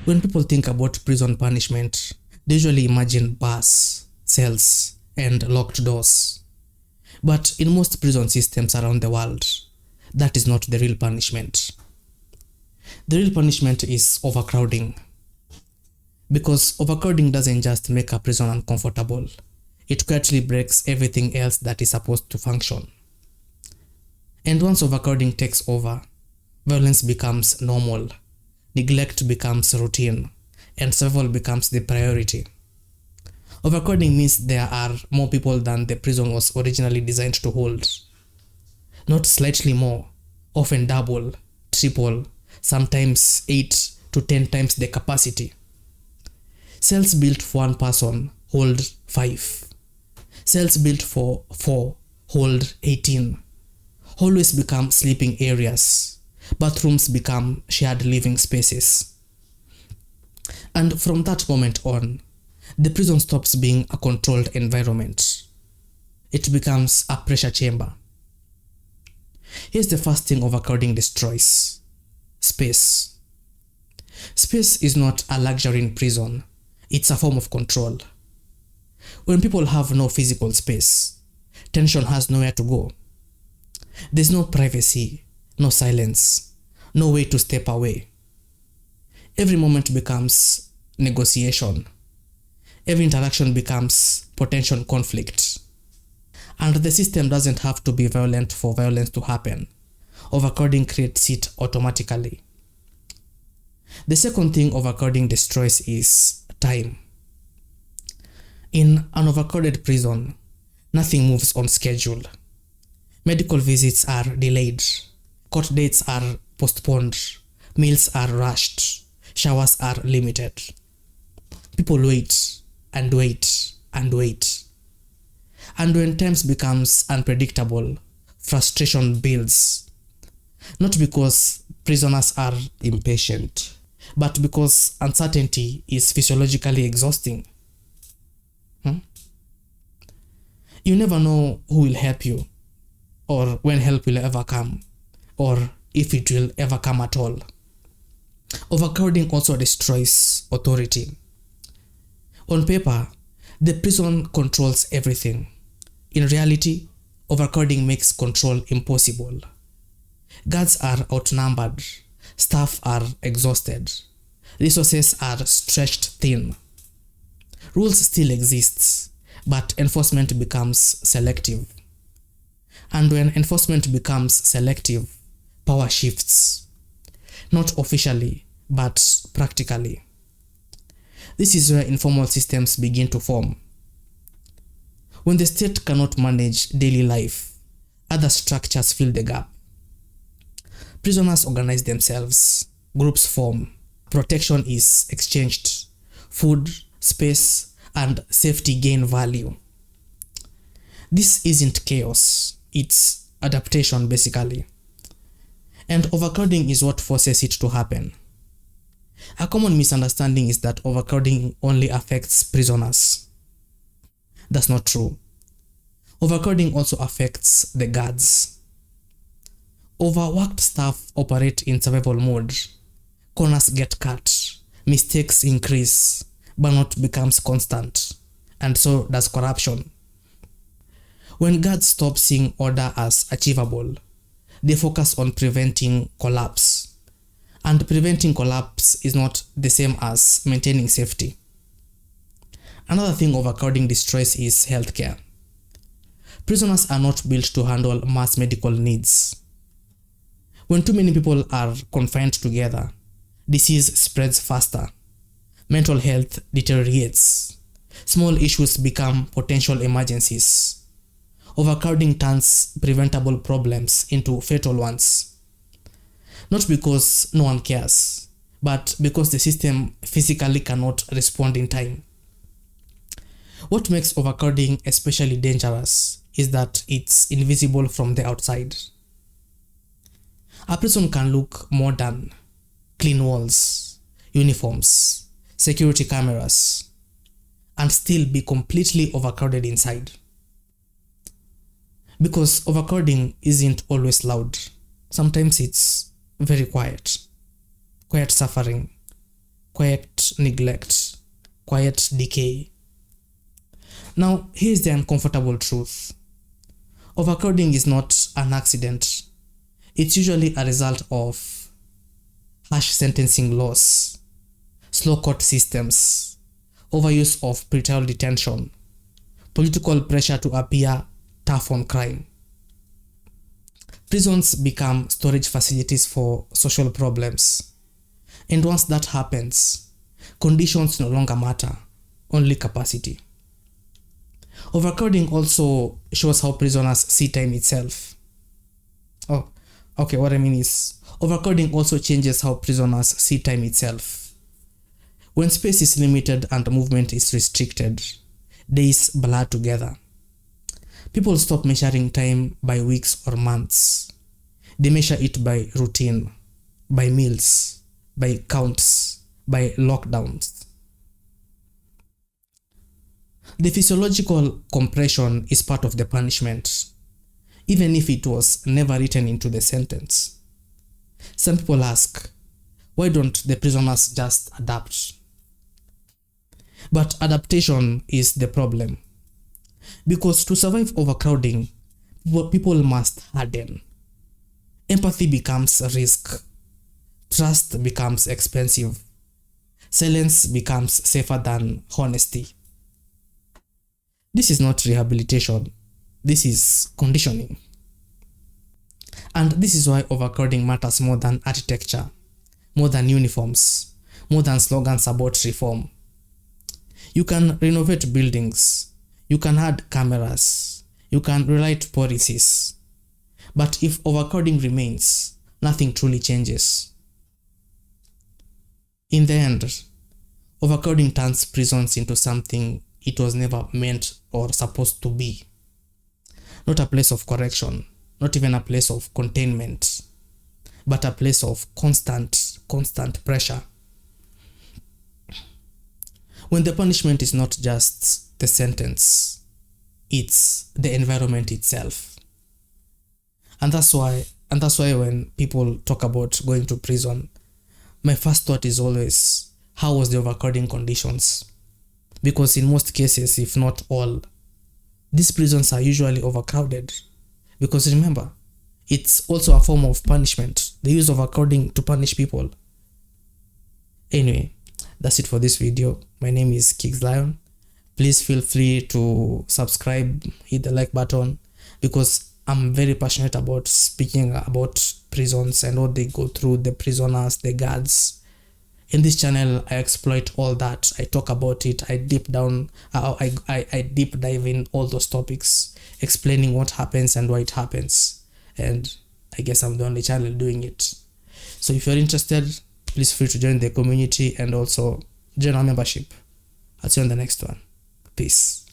When people think about prison punishment, they usually imagine bars, cells, and locked doors. But in most prison systems around the world, that is not the real punishment. The real punishment is overcrowding. Because overcrowding doesn't just make a prison uncomfortable, it quietly breaks everything else that is supposed to function. And once overcrowding takes over, violence becomes normal, neglect becomes routine, and survival becomes the priority. Overcrowding means there are more people than the prison was originally designed to hold. Not slightly more, often double, triple, sometimes 8 to 10 times the capacity. Cells built for one person hold 5. Cells built for 4 hold 18. Hallways become sleeping areas. Bathrooms become shared living spaces. And from that moment on, the prison stops being a controlled environment. It becomes a pressure chamber. Here's the first thing overcrowding destroys: space. Space is not a luxury in prison, it's a form of control. When people have no physical space, tension has nowhere to go. There's no privacy, no silence, no way to step away. Every moment becomes negotiation. Every interaction becomes potential conflict. And the system doesn't have to be violent for violence to happen. Overcrowding creates it automatically. The second thing overcrowding destroys is time. In an overcrowded prison, nothing moves on schedule. Medical visits are delayed. Court dates are postponed. Meals are rushed. Showers are limited. People wait and wait and wait. And when times becomes unpredictable, frustration builds. Not because prisoners are impatient, but because uncertainty is physiologically exhausting. You never know who will help you, or when help will ever come, or if it will ever come at all. Overcrowding also destroys authority. On paper, the prison controls everything. In reality, overcrowding makes control impossible. Guards are outnumbered, staff are exhausted, resources are stretched thin. Rules still exist, but enforcement becomes selective. And when enforcement becomes selective, power shifts. Not officially, but practically. This is where informal systems begin to form. When the state cannot manage daily life, other structures fill the gap. Prisoners organize themselves, groups form, protection is exchanged, food, space, and safety gain value. This isn't chaos, it's adaptation basically. And overcrowding is what forces it to happen. A common misunderstanding is that overcrowding only affects prisoners. That's not true. Overcrowding also affects the guards. Overworked staff operate in survival mode. Corners get cut, mistakes increase, burnout becomes constant, and so does corruption. When guards stop seeing order as achievable, they focus on preventing collapse. And preventing collapse is not the same as maintaining safety. Another thing overcrowding destroys is healthcare. Prisoners are not built to handle mass medical needs. When too many people are confined together, disease spreads faster. Mental health deteriorates. Small issues become potential emergencies. Overcrowding turns preventable problems into fatal ones. Not because no one cares, but because the system physically cannot respond in time. What makes overcrowding especially dangerous is that it's invisible from the outside. A prison can look modern, clean walls, uniforms, security cameras, and still be completely overcrowded inside. Because overcrowding isn't always loud. Sometimes it's very quiet suffering, quiet neglect, quiet decay. Now, here's the uncomfortable truth. Overcrowding is not an accident. It's usually a result of harsh sentencing laws, slow court systems, overuse of pretrial detention, political pressure to appear tough on crime. Prisons become storage facilities for social problems. And once that happens, conditions no longer matter, only capacity. Overcrowding also shows how prisoners see time itself. What I mean is, overcrowding also changes how prisoners see time itself. When space is limited and movement is restricted, days blur together. People stop measuring time by weeks or months. They measure it by routine, by meals, by counts, by lockdowns. The physiological compression is part of the punishment, even if it was never written into the sentence. Some people ask, why don't the prisoners just adapt? But adaptation is the problem. Because to survive overcrowding, people must harden. Empathy becomes a risk. Trust becomes expensive. Silence becomes safer than honesty. This is not rehabilitation. This is conditioning. And this is why overcrowding matters more than architecture, more than uniforms, more than slogans about reform. You can renovate buildings, you can add cameras, you can rewrite policies. But if overcrowding remains, nothing truly changes. In the end, overcrowding turns prisons into something it was never meant or supposed to be. Not a place of correction, not even a place of containment, but a place of constant pressure. When the punishment is not just the sentence, it's the environment itself. And that's why when people talk about going to prison, my first thought is always, how was the overcrowding conditions? Because in most cases, if not all, these prisons are usually overcrowded. Because remember, it's also a form of punishment. They use overcrowding to punish people. Anyway, that's it for this video. My name is Kings Lion. Please feel free to subscribe, hit the like button, because I'm very passionate about speaking about prisons and what they go through, the prisoners, the guards. In this channel, I exploit all that. I talk about it. I deep dive in all those topics, explaining what happens and why it happens. And I guess I'm the only channel doing it. So if you're interested, please feel free to join the community and also join our membership. I'll see you on the next one. Peace.